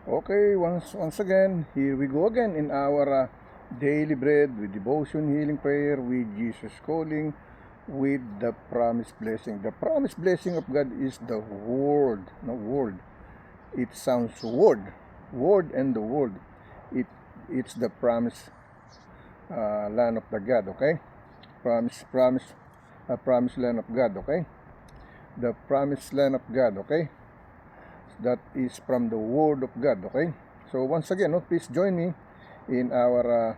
Okay, once again, here we go again in our daily bread with devotion, healing prayer, with Jesus calling, with the promised blessing. The promised blessing of God is the word, no word. It sounds word and the word. It's the promised land of the God. Okay, promised land of God. Okay, the promised land of God. Okay. That is from the Word of God. Okay, so once again, please join me in our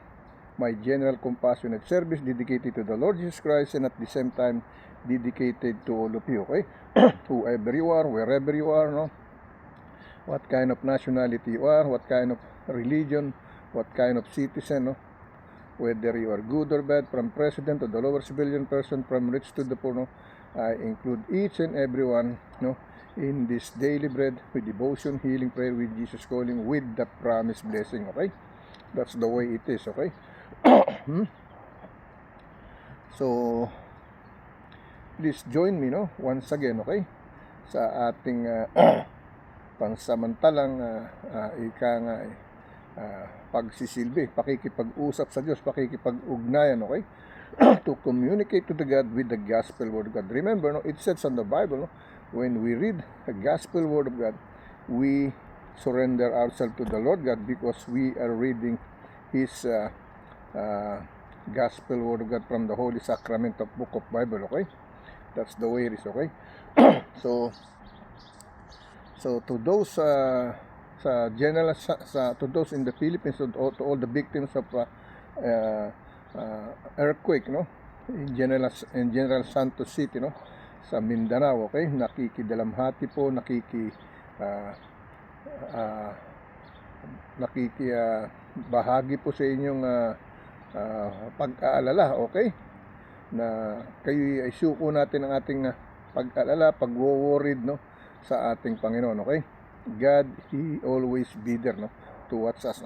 my general compassionate service dedicated to the Lord Jesus Christ, and at the same time dedicated to all of you. Okay, whoever you are, wherever you are, what kind of nationality you are, what kind of religion, what kind of citizen, whether you are good or bad, from president to the lower civilian person, from rich to the poor, I include each and every one, in this daily bread with devotion, healing prayer, with Jesus calling, with the promised blessing. Okay, that's the way it is. Okay. So please join me, once again. Okay, sa ating pansamantalang pagsisilbi, pakikipag-usap sa Diyos, pakikipag-ugnayan. Okay, to communicate to the God with the gospel word of God. Remember, it says on the Bible, when we read the gospel word of God, we surrender ourselves to the Lord God because we are reading His gospel word of God from the Holy Sacrament of Book of Bible. Okay, that's the way it is. Okay, so to those to those in the Philippines, to all the victims of earthquake, in General Santos City, sa Mindanao. Okay, nakikidalamhati po, bahagi po sa inyong pag-aalala. Okay, na kayo ay suko natin ang ating pag-alala, pag-worried, sa ating Panginoon. Okay, God, He always be there, towards us.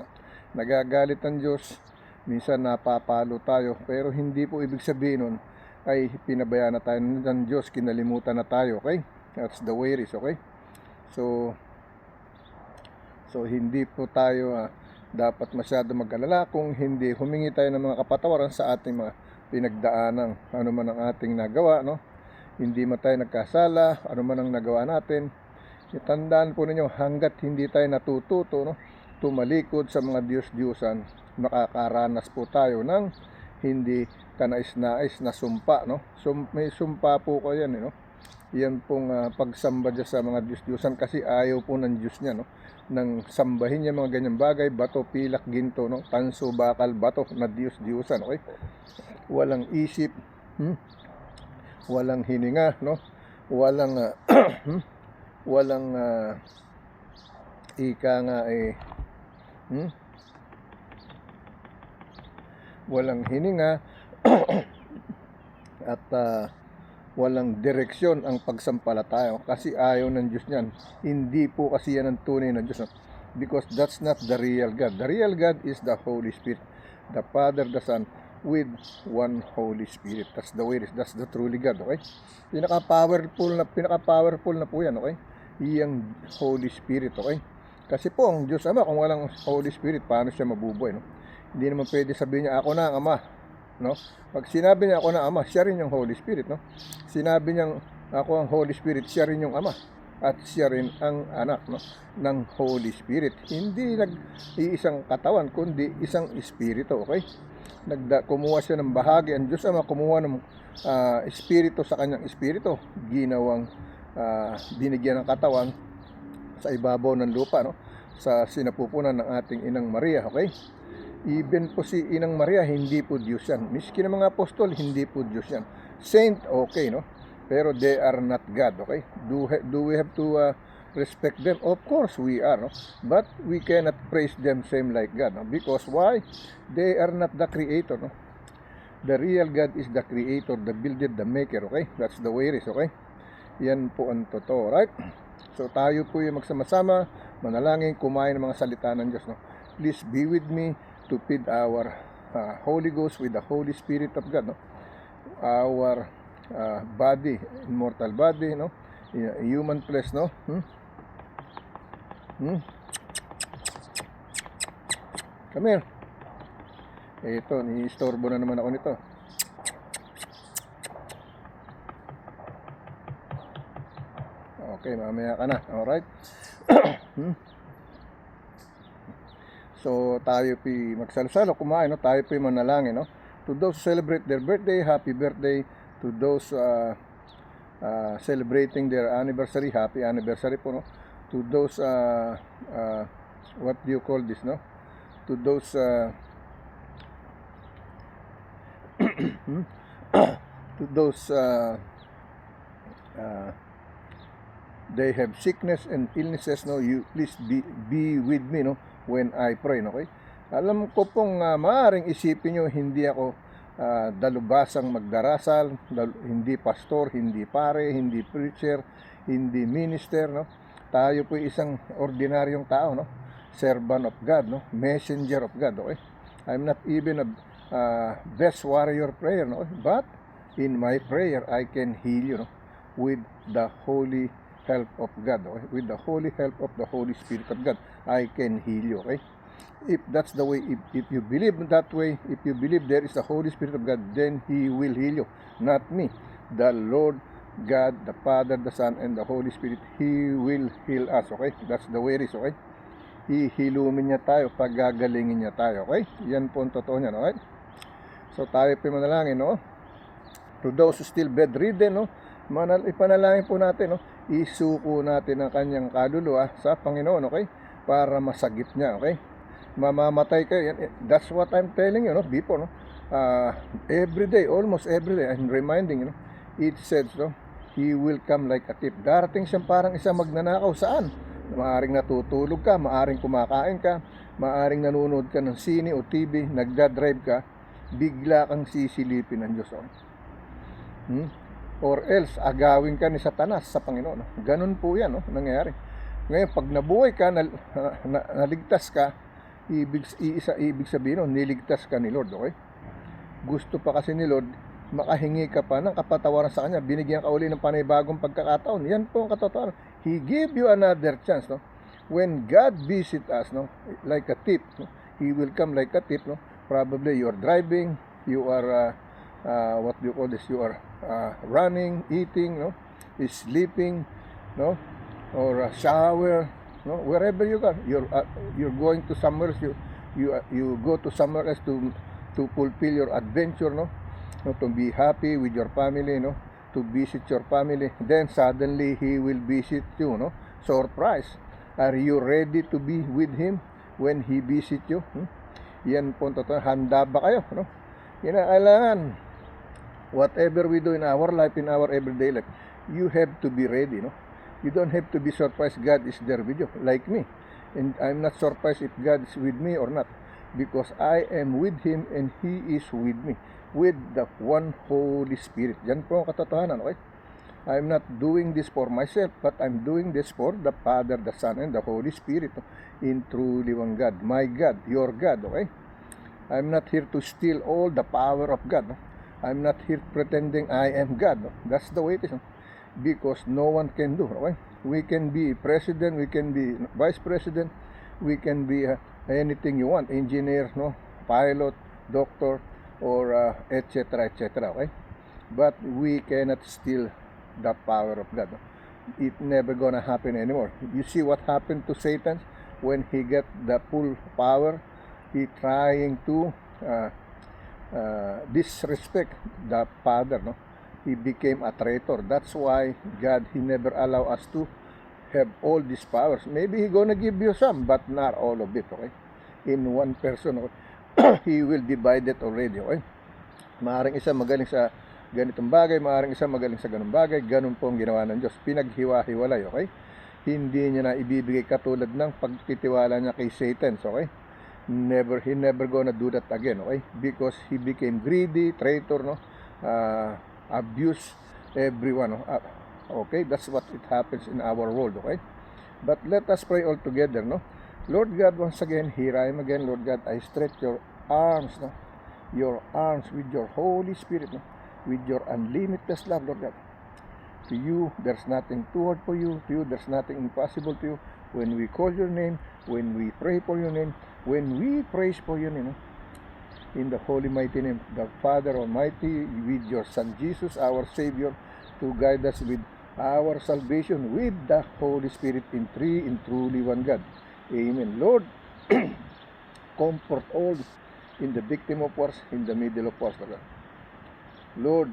Nagagalit ang Diyos, minsan napapalo tayo, pero hindi po ibig sabihin nun ay pinabayaan na tayo ng Diyos, kinalimutan na tayo. Okay, that's the way it is. Okay, so hindi po tayo dapat masyado mag-alala kung hindi humingi tayo ng mga kapatawaran sa ating mga pinagdaanang ano man ang ating nagawa. Hindi man tayo nagkasala, ano man ang nagawa natin. Tandaan po ninyo, hanggat hindi tayo natututo, tumalikod sa mga Diyos-Diyusan, makakaranas po tayo ng hindi kanais-nais na sumpa. May sumpa po ko yan. Yan pong pagsamba dyan sa mga Diyos-Diyusan, kasi ayaw po ng Diyos niya, nang sambahin niya mga ganyang bagay, bato, pilak, ginto, tanso, bakal, bato na Diyos-Diyusan. Okay, walang isip, walang hininga, walang walang ika nga walang hininga at walang direksyon ang pagsampalataya, kasi ayaw ng Diyos niyan. Hindi po kasi yan ang tunay na Diyos, because that's not the real God. The real God is the Holy Spirit, the Father, the Son, with one Holy Spirit. That's the way it is. That's the truly God. Okay, pinaka-powerful na po yan. Okay, iyang Holy Spirit. Okay, kasi po ang Diyos Ama, kung walang Holy Spirit, paano siya mabubuhay? Hindi naman pwede sabihin niya, ako na ang Ama. Pag sinabi niya ako na Ama, siya rin yung Holy Spirit. Sinabi niyang ako ang Holy Spirit, siya rin yung Ama, at siya rin ang anak, ng Holy Spirit. Hindi nag-iisang katawan, kundi isang espiritu. Okay, kumuha siya ng bahagi, ang Diyos Ama kumuha ng espiritu sa kanyang espiritu, ginawang binigyan ng katawan sa ibabaw ng lupa, sa sinapupunan ng ating Inang Maria. Okay, even po si Inang Maria, hindi po Diyos yan. Miski ng mga apostol, hindi po Diyos yan. Saint, okay, pero they are not God. Okay, do we have to respect them? Of course we are, but we cannot praise them same like God, because why? They are not the creator. The real God is the creator, the builder, the maker. Okay, that's the way it is. Okay, yan po ang totoo. Right, so tayo po yung magsama-sama manalangin, kumain ng mga salita ng Diyos. Please be with me to feed our Holy Ghost with the Holy Spirit of God, our body, immortal body, human flesh, Come here. Ito, ni-istorbo na naman ako nito. Okay, mamaya ka na. Alright? So, tayo po'y magsalusalo, kumain, no? Tayo po'y manalangin, no? To those who celebrate their birthday, happy birthday. To those celebrating their anniversary, happy anniversary po, no? To those, what do you call this, no? To those, to those, they have sickness and illnesses, no? You please be with me, no? When I pray, no? Okay? Alam ko pong maaaring isipin nyo, hindi ako dalubasang magdarasal, hindi pastor, hindi pare, hindi preacher, hindi minister, no? Tayo po isang ordinaryong tao, no? Servant of God, no? Messenger of God, okay? I'm not even a best warrior prayer, no? But in my prayer, I can heal you, no? With the holy help of God, okay? With the holy help of the Holy Spirit of God, I can heal you, okay? If that's the way, if you believe that way, if you believe there is the Holy Spirit of God, then He will heal you, not me. The Lord God, the Father, the Son, and the Holy Spirit, He will heal us, okay? That's the way it is, okay? Ihilumin niya tayo, pagagalingin niya tayo, okay? Yan po ang totoo niyan, okay? So tayo po manalangin, no? To those who still bedridden, no? Ipanalangin po natin, no? Isuko natin ang kanyang kaluluwa sa Panginoon, okay? Para masagip niya, okay? Mamamatay kayo. That's what I'm telling you, no? Before, no? Every day, almost every day, I'm reminding you, no? It says, no? He will come like a thief. Darating siyang parang isang magnanakaw. Saan? Maaring natutulog ka, maaring kumakain ka, maaring nanonood ka ng sine o TV, nagdadrive ka, bigla kang sisilipin ng Diyos, okay? Or else, agawin ka ni Satanas sa Panginoon, no? Ganun po yan, no? Nangyayari. Ngayon, pag nabuhay ka, naligtas ka, ibig sabihin, no? Niligtas ka ni Lord, okay? Gusto pa kasi ni Lord, makahingi ka pa ng kapatawaran sa Kanya, binigyan ka uli ng panibagong pagkakataon. Yan po ang katotohanan. He give you another chance, no? When God visit us, no? Like a thief, no? He will come like a thief, no? Probably you are driving, you are, what do you call this? You are running, eating, no? Sleeping, no? Or shower, no? Wherever you go, you're going to somewhere else, you go to somewhere else to fulfill your adventure, no? To be happy with your family, no? To visit your family. Then suddenly He will visit you, no? Surprise. Are you ready to be with Him when He visit you? Yan po totoo. Handa ba kayo, no? Kinakailangan, whatever we do in our life, in our everyday life, you have to be ready, no? You don't have to be surprised God is there with you, like me. And I'm not surprised if God is with me or not, because I am with Him and He is with me, with the one Holy Spirit. Yan po ang katotohanan, okay? I'm not doing this for myself, but I'm doing this for the Father, the Son, and the Holy Spirit, no? In truly one God, my God, your God, okay? I'm not here to steal all the power of God, no? I'm not here pretending I am God, no? That's the way it is, no? Because no one can do, okay? We can be president, we can be vice president, we can be anything you want, engineer, no? Pilot, doctor, or etc., etc., okay? But we cannot steal the power of God, no? It never gonna happen anymore. You see what happened to Satan when he got the full power? He trying to disrespect the Father, no? He became a traitor. That's why God, He never allow us to have all these powers. Maybe He gonna give you some, but not all of it, okay? In one person, okay? He will divide it already, okay? Maaring isa magaling sa ganitong bagay, maaring isa magaling sa ganung bagay. Ganun po ang ginawa ng Diyos. Pinaghiwa-hiwalay, okay? Hindi niya na ibibigay katulad ng pagtitiwala niya kay Satan, okay? He never gonna do that again, okay? Because he became greedy, traitor, no? Abuse everyone, no? Okay, that's what it happens in our world, okay? But let us pray all together, no? Lord God, once again, here I am again, Lord God, I stretch your arms, no? Your arms with your Holy Spirit, no? With your unlimited love, Lord God. To you, there's nothing too hard for you. To you, there's nothing impossible to you. when we call your name, when we pray for your name, when we praise for your name, in the holy mighty name, the Father Almighty, with your Son Jesus, our Savior, to guide us with our salvation, with the Holy Spirit in three in truly one God. Amen. Lord, comfort all in the victim of wars, in the middle of wars, Lord,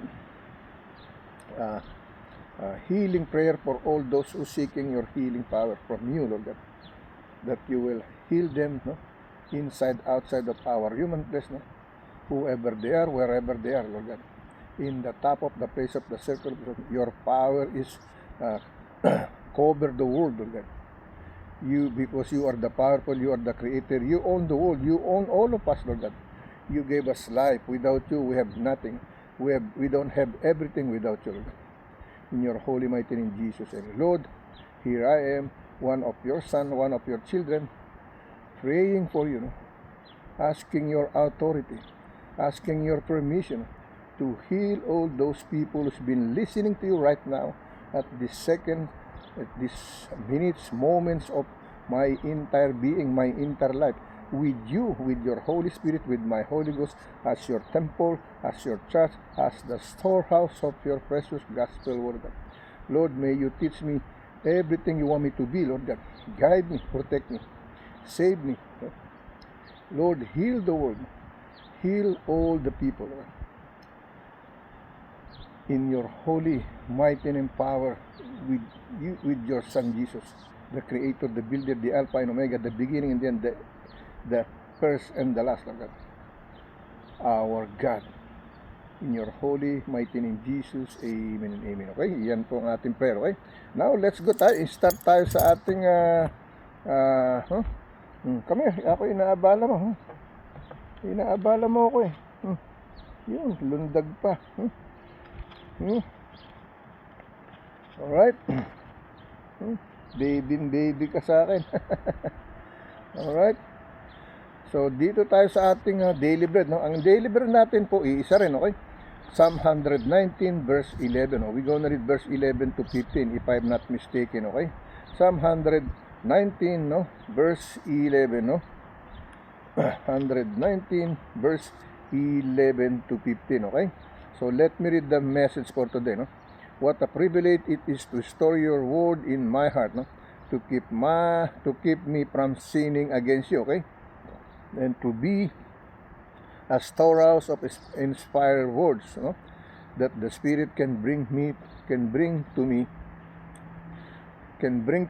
healing prayer for all those who seeking your healing power from you, Lord God, that you will heal them, no? Inside, outside of our human flesh, no? Whoever they are, wherever they are, Lord God, in the top of the place of the circle, your power is cover the world, Lord God. You, because you are the powerful, you are the creator, you own the world, you own all of us, Lord God. You gave us life. Without you, we have nothing. We don't have everything without you, Lord God. In your holy mighty name, Jesus. And Lord, here I am, one of your son, one of your children, praying for you, no? Asking your authority, asking your permission to heal all those people who's been listening to you right now at this second, at these minutes, moments of my entire being, my entire life, with you, with your Holy Spirit, with my Holy Ghost, as your temple, as your church, as the storehouse of your precious gospel word. Lord, may you teach me everything you want me to be, Lord God. Guide me, protect me, save me. Lord, heal the world. Heal all the people, Lord. In your holy, mighty name, power, with you, with your Son Jesus, the Creator, the Builder, the Alpha and Omega, the beginning and the end, the first and the last, Lord God. Our God. In your holy, mighty name, Jesus. Amen and amen. Okay? Yan po ang ating prayer. Okay? Now, let's go tayo. Start tayo sa ating kami, ako inaabala mo. Inaabala mo ako eh. Yun, lundag pa. Alright. Baby ka sa akin. Alright. So, dito tayo sa ating daily bread. No? Ang daily bread natin po, iisa rin, okay? Psalm 119 verse 11. No? We're gonna read verse 11 to 15 if I'm not mistaken, okay? Psalm 119, no? Verse 11, no? 119 verse 11 to 15, okay? So let me read the message for today, no? What a privilege it is to store your word in my heart, no? To keep me from sinning against you, okay? And to be a storehouse of inspired words, no? That the Spirit can bring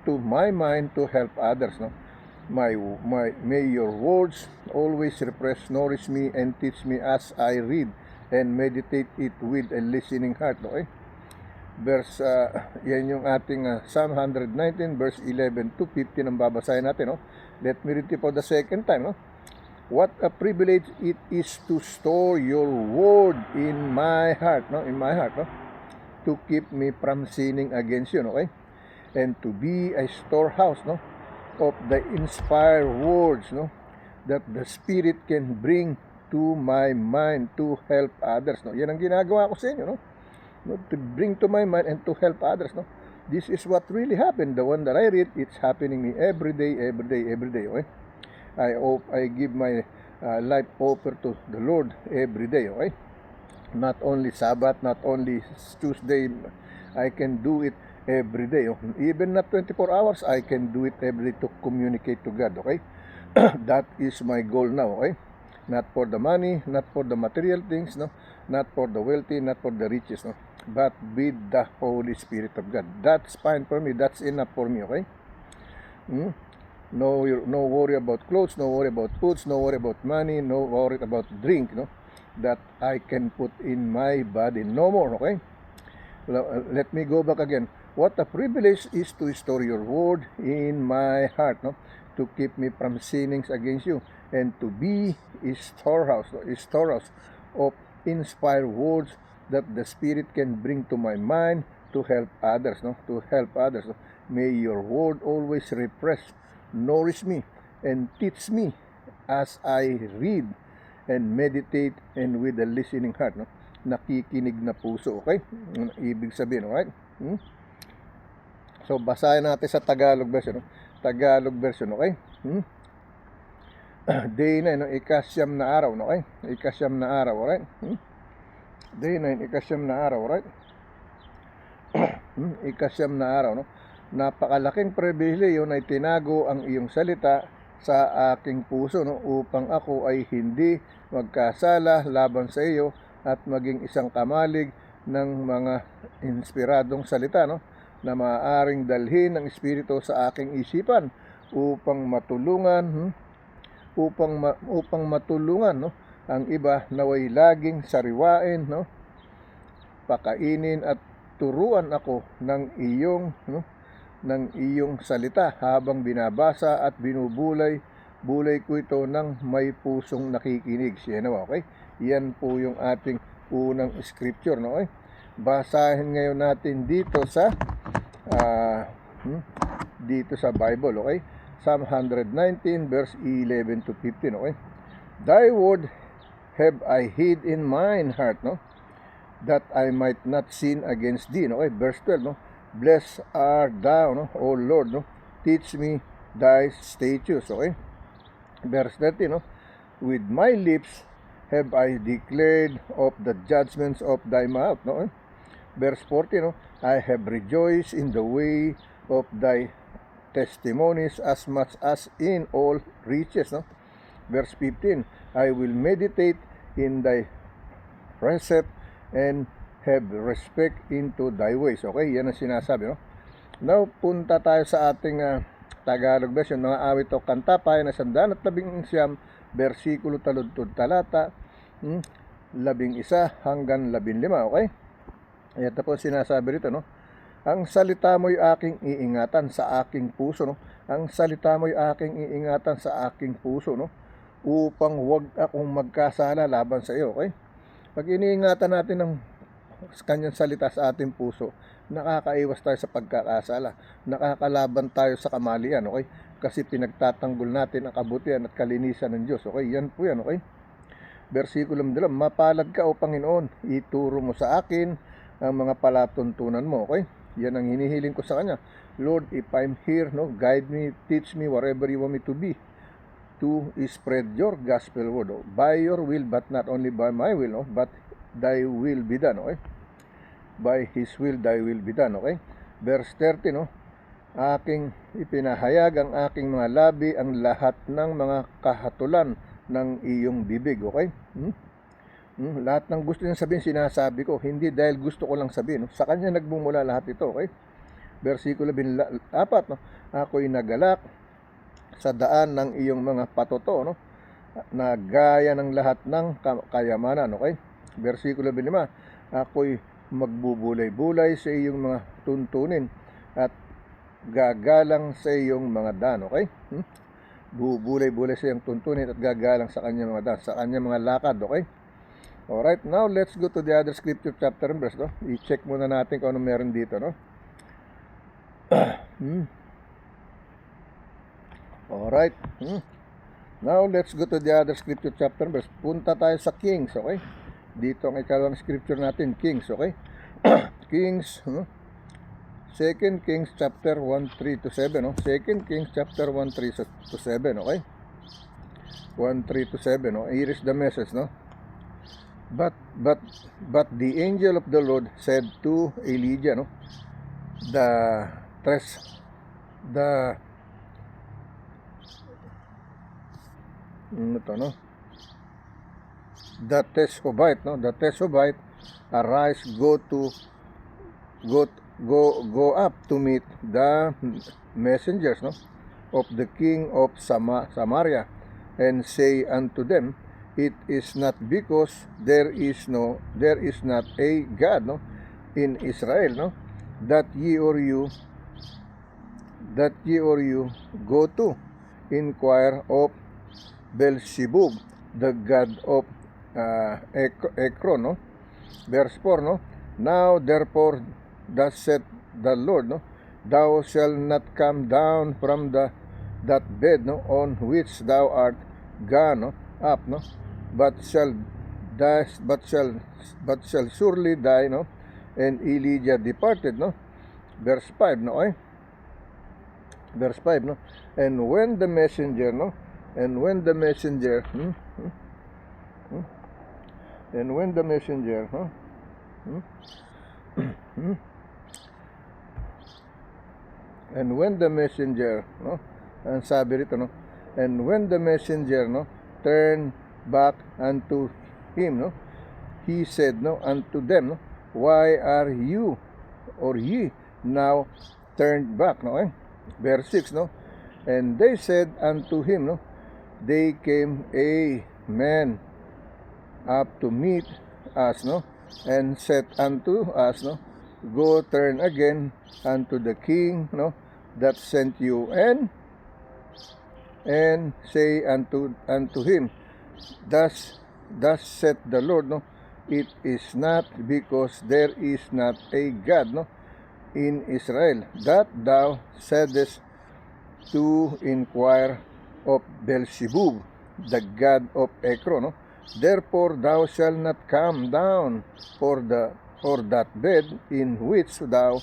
to my mind to help others, no? May your words always refresh, nourish me, and teach me as I read and meditate it with a listening heart. Okay? Yan yung ating Psalm 119, verse 11 to 15 ang babasahin natin. No? Let me read it for the second time. No? What a privilege it is to store your word in my heart. No? In my heart. No? To keep me from sinning against you. Okay? And to be a storehouse, no? Of the inspired words, no, that the Spirit can bring to my mind to help others, no. Yan ang ginagawa ko sa inyo, no, to bring to my mind and to help others, no. This is what really happened. The one that I read, it's happening me every day, okay? I give my life over to the Lord every day, okay? Not only Sabbath, not only Tuesday, I can do it every day. Even not 24 hours, I can do it every day to communicate to God, okay? That is my goal now, okay? Not for the money, not for the material things, no? Not for the wealthy, not for the riches, no? But with the Holy Spirit of God. That's fine for me. That's enough for me, okay? No worry about clothes, no worry about foods, no worry about money, no worry about drink, no? That I can put in my body. No more, okay? Let me go back again. What a privilege is to store your word in my heart, no? To keep me from sinning against you, and to be a storehouse of inspired words that the Spirit can bring to my mind to help others, no? To help others. No? May your word always refresh, nourish me, and teach me as I read and meditate, and with a listening heart, no? Nakikinig na puso, okay? Ibig sabihin, alright? So, basahin natin sa Tagalog version, no? Tagalog version, okay? Day 9, no? Ikasyam na araw, no? Okay? Ikasyam na araw, alright? Day 9, ikasyam na araw, right? Ikasyam na araw, no? Napakalaking pribileyo na itinago ang iyong salita sa aking puso, no? Upang ako ay hindi magkasala laban sa iyo at maging isang kamalig ng mga inspiradong salita, no? Na maaaring dalhin ng Espiritu sa aking isipan upang matulungan, upang matulungan, no? Ang iba naway laging sariwain, no? Pakainin at turuan ako ng iyong salita habang binabasa at bulay ko ito ng may pusong nakikinig. Okay? Yan po yung ating unang scripture, no? Okay? Basahin ngayon natin dito sa Bible, okay? Psalm 119 verse 11 to 15, okay? Thy word have I hid in mine heart, no? That I might not sin against thee, no? Okay? Verse 12, no? Blessed art thou, no? O Lord, no? Teach me thy statutes, okay? Verse 13, no? With my lips have I declared of the judgments of thy mouth, no? Verse 14, no? I have rejoiced in the way of thy testimonies as much as in all riches, no? Verse 15, I will meditate in thy precept and have respect into thy ways. Okay, yan ang sinasabi, no? Now, punta tayo sa ating Tagalog version. Mga awit o kanta, paya na 119, versikulo taludtod talata, 11 hanggang 15, okay? Ito po sinasabi rito, no? Ang salita mo'y aking iingatan sa aking puso, no? Ang salita mo'y aking iingatan sa aking puso, no? Upang wag akong magkasala laban sa iyo, okay? Pag iniingatan natin ng kanyang salita sa ating puso, nakakaiwas tayo sa pagkakasala, nakakalaban tayo sa kamalian, okay? Kasi pinagtatanggol natin ang kabutihan at kalinisan ng Diyos, okay? Yan po yan, okay? Versikulo 2, mapalad ka o Panginoon, ituro mo sa akin ang mga palatuntunan mo, okay? Yan ang hinihiling ko sa Kanya. Lord, if I'm here, no, guide me, teach me wherever you want me to be, to spread your gospel word, no? By your will, but not only by my will, no, but thy will be done, okay? By His will, thy will be done, okay? Verse 30, no? Aking ipinahayag ang aking mga labi ang lahat ng mga kahatulan ng iyong bibig, okay? Lahat ng gusto niya sabihin, sinasabi ko, hindi dahil gusto ko lang sabihin, no? Sa Kanya nagmumula lahat ito, okay? Versikulo 4, no? Ako'y nagalak sa daan ng iyong mga patoto, no? Na gaya ng lahat ng kayamanan, okay? Versikulo 5, ako'y magbubulay-bulay sa iyong mga tuntunin at gagalang sa iyong mga dan, okay? Bubulay-bulay sa iyong tuntunin at gagalang sa kanyang mga dan, sa kanyang mga lakad, okay? Alright, now let's go to the other scripture chapter and verse, no? I-check muna natin kung ano meron dito, no? Alright, now let's go to the other scripture chapter and verse. Punta tayo sa Kings, okay? Dito ang ikalawang scripture natin, Kings, okay? Kings, 2 Kings chapter 1:3 to 7, no? 2 Kings chapter 1:3 to 7, okay? 1:3 to 7, no? Here is the message, no? But the angel of the Lord said to Elijah, no? The Tishbite, no? The Tishbite, arise, go up to meet the messengers, no? Of the king of Samaria, and say unto them, it is not because there is not a God, no, in Israel, no, that ye or you go to inquire of Beelzebub, the god of Ekron, no? Verse 4, no? Now therefore thus saith the Lord, no, thou shalt not come down from that bed, no, on which thou art gone, no, up, no, but shall surely die, no? And Elijah departed, no? Verse 5, no, okay? Verse 5, no? And when the messenger, no? And when the messenger, and when the messenger, and when the messenger, no? Ang sabi rito, no? And when the messenger, no, turned back unto him, no, he said, no, unto them, no, why are you or ye now turned back, no? Verse 6, no, and they said unto him, no, they came a man up to meet us, no, and said unto us, no, go turn again unto the king, no, that sent you, and say unto him, thus saith the Lord, no, it is not because there is not a God, no, in Israel, that thou saidest to inquire of Beelzebub, the god of Ekron, no? Therefore thou shalt not come down for that bed in which thou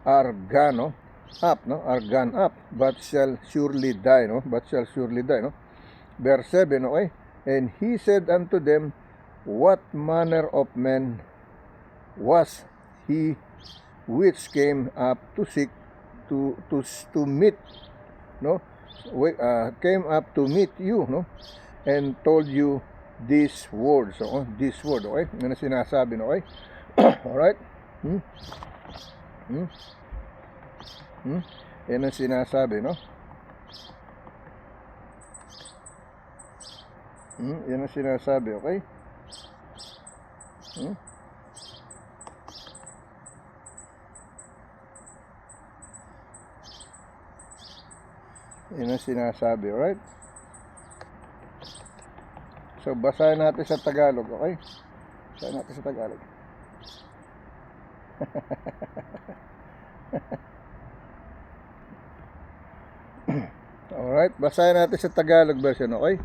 art gone, no? Are gone up, but shall surely die, no? No? Verse 7, okay? And he said unto them, what manner of man was he which came up to seek to meet, no? Came up to meet you, no? And told you these words, this word, okay? Yan ang sinasabi, no? Okay? Alright? Yan ang sinasabi, no? Yan ang sinasabi, okay? Yan ang sinasabi, alright? So, basahin natin sa Tagalog, okay? Basahin natin sa Tagalog. Alright, basahin natin sa Tagalog version, okay?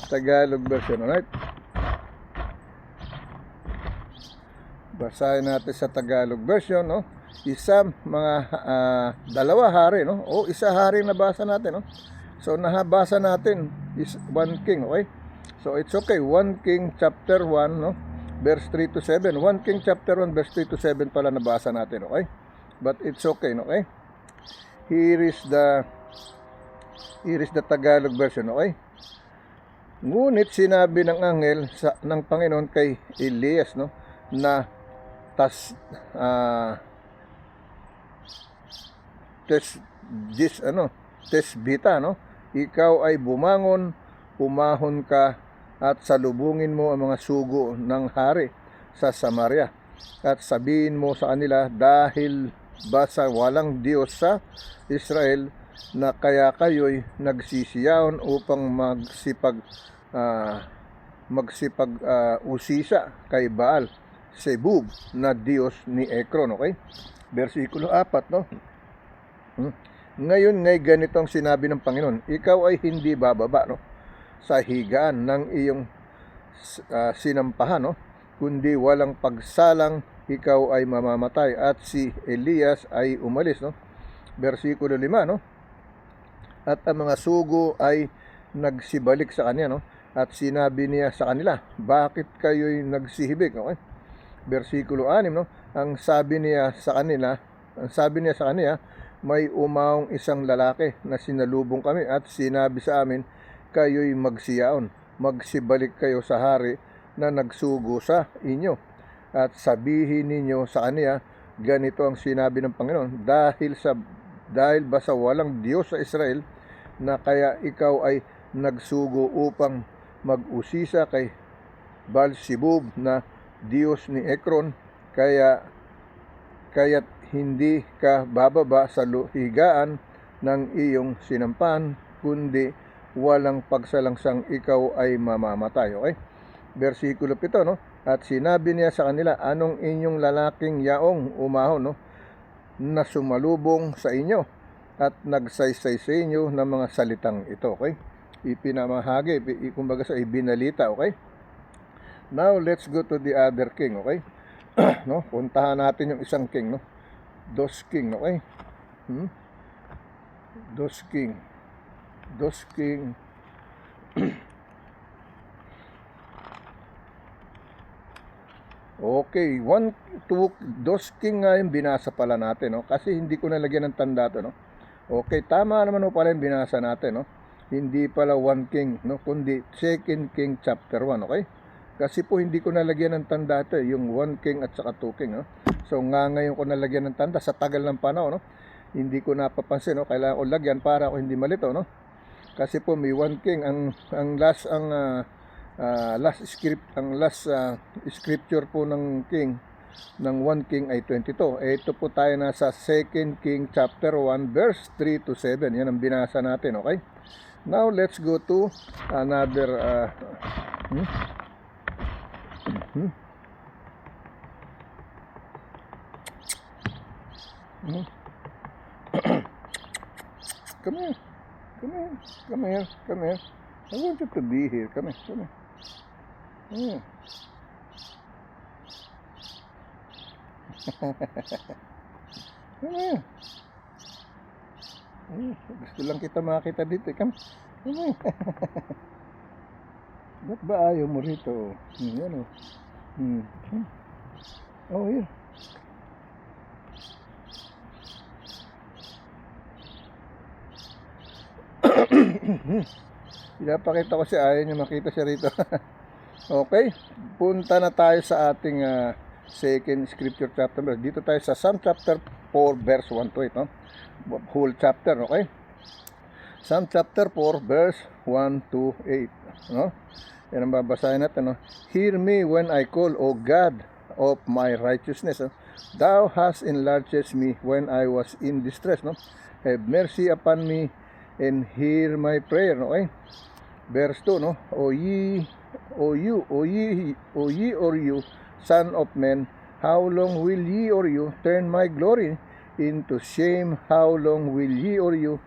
Tagalog version, alright? Basahin natin sa Tagalog version, no? Dalawa hari, no? O isa hari na basa natin, no? So nahabasa natin is 1 King, okay? So it's okay, 1 King chapter 1, no? Verse 3 to 7. 1 King chapter 1 verse 3 to 7 pala nabasa natin, okay? But it's okay, no? Okay? Here is the Tagalog version, okay? Ngunit sinabi ng anghel ng Panginoon kay Elias, no, na Tesbita, no, ikaw ay bumangon, umahon ka at salubungin mo ang mga sugo ng hari sa Samaria at sabihin mo sa kanila, dahil ba sa walang Diyos sa Israel na kaya kayo'y nagsisiyaon upang usisa kay Baal Zebub na Diyos ni Ekron, okay? Versikulo 4, no? Ngayon ngay ganito ang sinabi ng Panginoon, ikaw ay hindi bababa, no, sa higaan ng iyong sinampahan, no, kundi walang pagsalang ikaw ay mamamatay. At si Elias ay umalis, no? Versikulo 5, no? At ang mga sugo ay nagsibalik sa kanya, no? At sinabi niya sa kanila, bakit kayo'y nagsihibik, okay? Versikulo 6, no? Ang sabi niya sa kanya, may umawong isang lalaki na sinalubong kami at sinabi sa amin, kayo'y magsiyaon, magsibalik kayo sa hari na nagsugo sa inyo. At sabihin ninyo sa kanya, ganito ang sinabi ng Panginoon, dahil ba sa walang Diyos sa Israel na kaya ikaw ay nagsugo upang mag-usisa kay Baal-Zebub na Diyos ni Ekron, kaya't hindi ka bababa sa higaan ng iyong sinampahan, kundi walang pagsalangsang ikaw ay mamamatay, okay? Versikulo 7, no? At sinabi niya sa kanila, anong inyong lalaking yaong umahon, no, na sumalubong sa inyo at nagsaysay sa inyo ng mga salitang ito, okay? Ipinamahagi, kumbaga sa ibinalita, okay? Now, let's go to the other king, okay? No? Puntahan natin yung isang king, no? 2 King, okay? Dos king. Dos king. Okay, dos king nga yung binasa pala natin, no? Kasi hindi ko nalagyan ng tanda to, no? Okay, tama naman po pala yung binasa natin, no? Hindi pala one king, no? Kundi second king chapter 1, okay? Kasi po hindi ko nalagyan ng tanda to, yung one king at saka two king, no? So ngayon ko nalagyan ng tanda sa tagal ng panahon, no? Hindi ko napapansin, no? Kailangan ko lagyan para ako hindi malito, no? Kasi po may one king last scripture po ng king ng 1 king ay 22. Ito po tayo nasa 2 king chapter 1 verse 3 to 7. Yan ang binasa natin, okay? Now let's go to another Come here. Come here. Come here. Come here. I want you to be here. Come here. Come here. Come here. Gusto lang kita makita dito. Come here. Ba't ba ayaw mo rito? Yan o. Oh, here. Pinapakita ko siya, ayaw niya makita siya rito. Okay, punta na tayo sa ating second scripture chapter. Dito tayo sa Psalm chapter 4 verse 1 to 8, no? Whole chapter, okay? Psalm chapter 4 verse 1 to 8, no? Yan ang babasahin natin, no? Hear me when I call, O God of my righteousness, no? Thou hast enlarged me when I was in distress, no? Have mercy upon me and hear my prayer, okay? Verse 2, no? O ye or you, son of men, how long will ye or you turn my glory into shame? How long will ye or you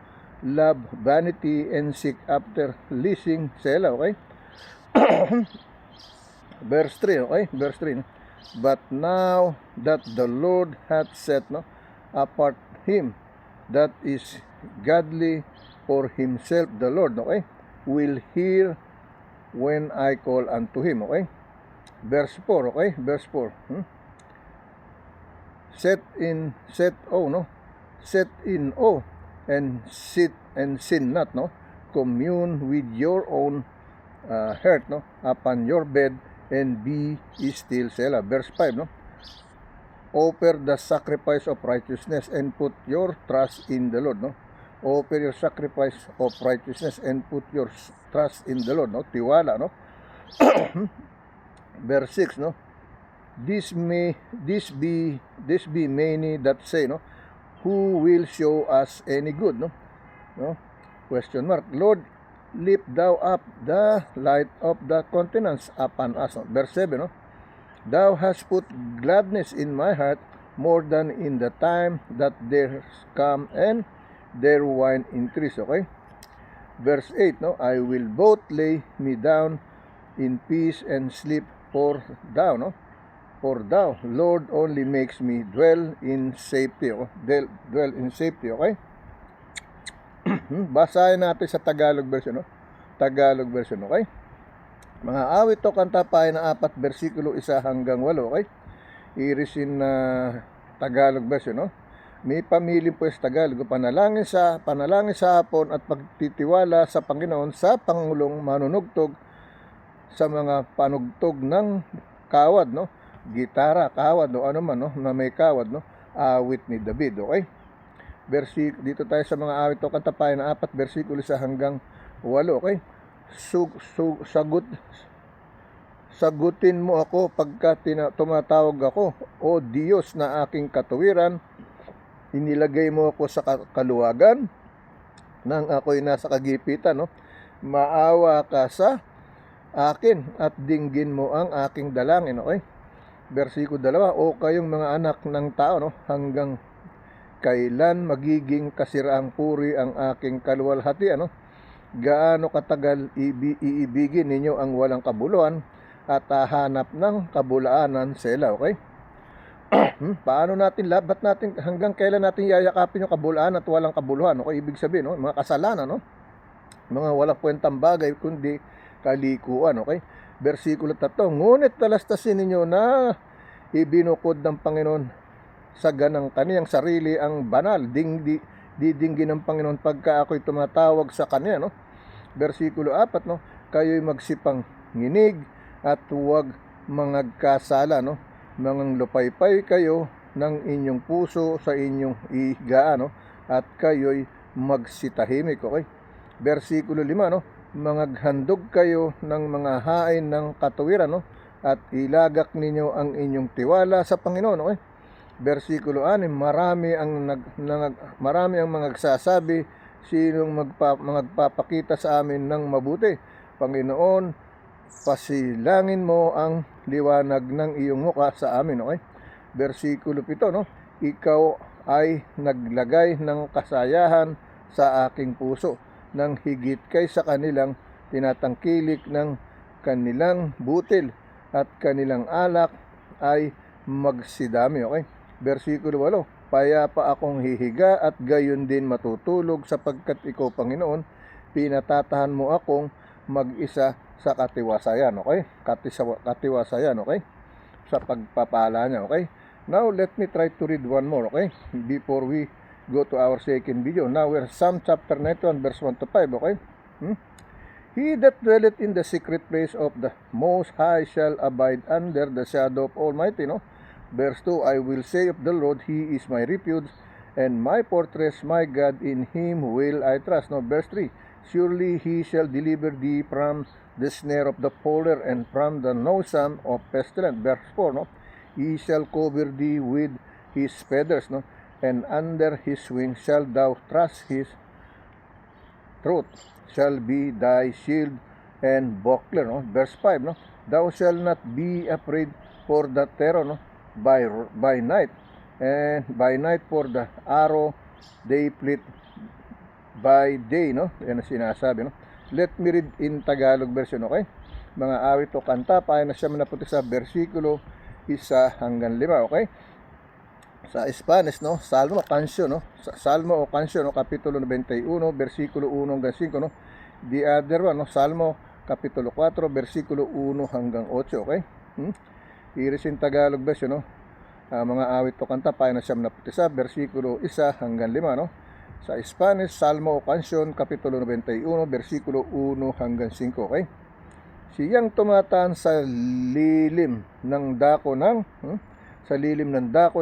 love vanity and seek after leasing? Selah, okay? Verse 3, okay? Verse 3, no? But now that the Lord hath set, no, apart him that is godly for himself, the Lord, okay, will hear when I call unto him, okay? Verse 4, okay? Verse 4. Set in awe and sit and sin not, no? Commune with your own heart, no? Upon your bed and be still. Selah. Verse 5, no? Offer the sacrifice of righteousness and put your trust in the Lord, no? Offer your sacrifice of righteousness and put your trust in the Lord, no? Tiwala, no? Verse 6, no? This be many that say, no? Who will show us any good, no? No? Question mark. Lord, lift thou up the light of the countenance upon us, no? Verse 7, no? Thou hast put gladness in my heart more than in the time that there come and their wine increase, okay? Verse 8, no? I will both lay me down in peace and sleep, for thou, no? For thou, Lord, only makes me dwell in safety, dwell in safety, okay? Basahin natin sa Tagalog version, no? Tagalog version, okay? Mga awit o kanta pa na 4, versikulo 1 hanggang 8, okay? Irisin na Tagalog version, no? May pamili po sa Tagalog, panalangin sa hapon at pagtitiwala sa Panginoon sa Pangulong manunugtog sa mga panugtog ng kawad, no? Gitara, kawad, o ano man, no? Na may kawad, no? Awit ni David, okay? Dito tayo sa mga awit o kanta pa na 4, versikulo 1 hanggang 8, okay? Sagutin mo ako pagka tumatawag ako, O Diyos na aking katuwiran. Inilagay mo ako sa kaluwagan nang ako'y nasa kagipitan, no? Maawa ka sa akin at dinggin mo ang aking dalangin, okay? Versikulo 2, O kayong mga anak ng tao, no? Hanggang kailan magiging kasiraang puri ang aking kaluwalhatian, no? Gaano katagal iibigin ninyo ang walang kabuluhan at hahanap ng kabulaanan? Selah, okay? Paano natin ba't natin hanggang kailan natin yayakapin yung kabuluhan at walang kabuluhan? Okay, ibig sabihin, no, mga kasalanan, no? Mga walang kwentang bagay kundi kalikuan, okay? Versikulo 3, ngunit talastasin ninyo na ibinukod ng Panginoon sa ganang kaniyang sarili ang banal, didinggin ng Panginoon pagka ako'y tumatawag sa kanya, no? Versikulo 4, no, kayo'y magsipang nginig at huwag mangagkasala, no? Manganglupaypay kayo ng inyong puso sa inyong ihigaan, no? At kayo'y magsitahimik, okay? Versikulo 5, no, mangaghandog kayo ng mga hain ng katuwiran, no? At ilagak ninyo ang inyong tiwala sa Panginoon, okay? Versikulo 6, marami ang magsasabi, sinong magpapakita sa amin ng mabuti? Panginoon, pasilangin mo ang liwanag ng iyong mukha sa amin, okay? Versikulo 7, no, ikaw ay naglagay ng kasayahan sa aking puso, nang higit kaysa kanilang tinatangkilik ng kanilang butil at kanilang alak ay magsidami, okay? Versikulo 8, payapa akong hihiga at gayon din matutulog, sapagkat ikaw, Panginoon, pinatatahan mo akong mag-isa sa katiwasayan, okay? Katiwasayan, okay? Sa pagpapala niya, okay? Now, let me try to read one more, okay? Before we go to our second video. Now, we're Psalm chapter 91, verse 1 to 5, okay? He that dwelleth in the secret place of the Most High shall abide under the shadow of Almighty, no? Verse 2, I will say of the Lord, He is my refuge and my fortress, my God, in Him will I trust. No? Verse 3, surely He shall deliver thee from the snare of the fowler and from the noisome of pestilence. Verse 4, no? He shall cover thee with His feathers, no? And under His wings shalt thou trust. His truth shall be thy shield and buckler, no? Verse 5, no? Thou shalt not be afraid for the terror, no? By night, and by night for the arrow they flit by day, no? Yan ang sinasabi, no? Let me read in Tagalog version, okay? Mga awit o kanta, pahay na siya manaputi sa versikulo 1 hanggang 5, okay? Sa Spanish, no, Salmo o Canción, no, Salmo o Canción, no, kapitulo 91, versikulo 1 hanggang 5, no. The other one, no, Salmo kapitulo 4, versikulo 1 hanggang 8, okay? Iris in Tagalog version, no. Mga awit o kanta, pahay na siyam na putisa, versikulo 1 hanggang 5, no. Sa Spanish, Salmo o Canción, kapitulo 91, versikulo 1 hanggang 5, okay? Siyang tumataan sa lilim ng dako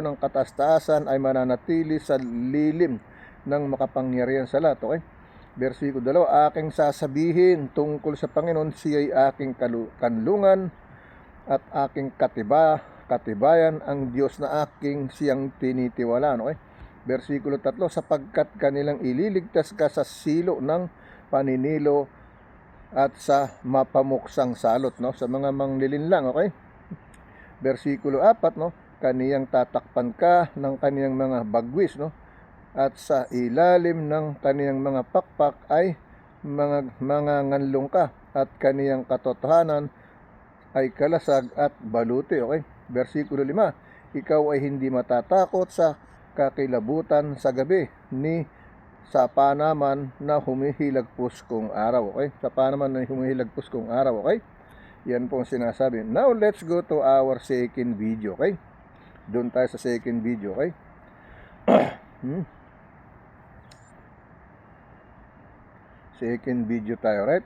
ng kataas-taasan ay mananatili sa lilim ng makapangyarihan sa lahat, okay? Versikulo 2, aking sasabihin tungkol sa Panginoon, siya'y aking kanlungan at aking katibayan, ang Diyos na aking siyang tinitiwalaan, okay? Versikulo 3, sapagkat kanilang ililigtas ka sa silo ng paninilo at sa mapamuksang salot, no? Sa mga manglilinlang, okay? Versikulo 4, no? Kaniyang tatakpan ka ng kaniyang mga bagwis, no? At sa ilalim ng kaniyang mga pakpak ay mga nganlong ka, at kaniyang katotohanan ay kalasag at baluti, okay? Versikulo 5, ikaw ay hindi matatakot sa kakilabutan sa gabi, ni sa panaman na humihilagpos kong araw, okay? Sa panaman na humihilagpos kong araw, okay? Yan po ang sinasabi. Now, let's go to our second video, okay? Doon tayo sa second video, okay? Second video tayo, right?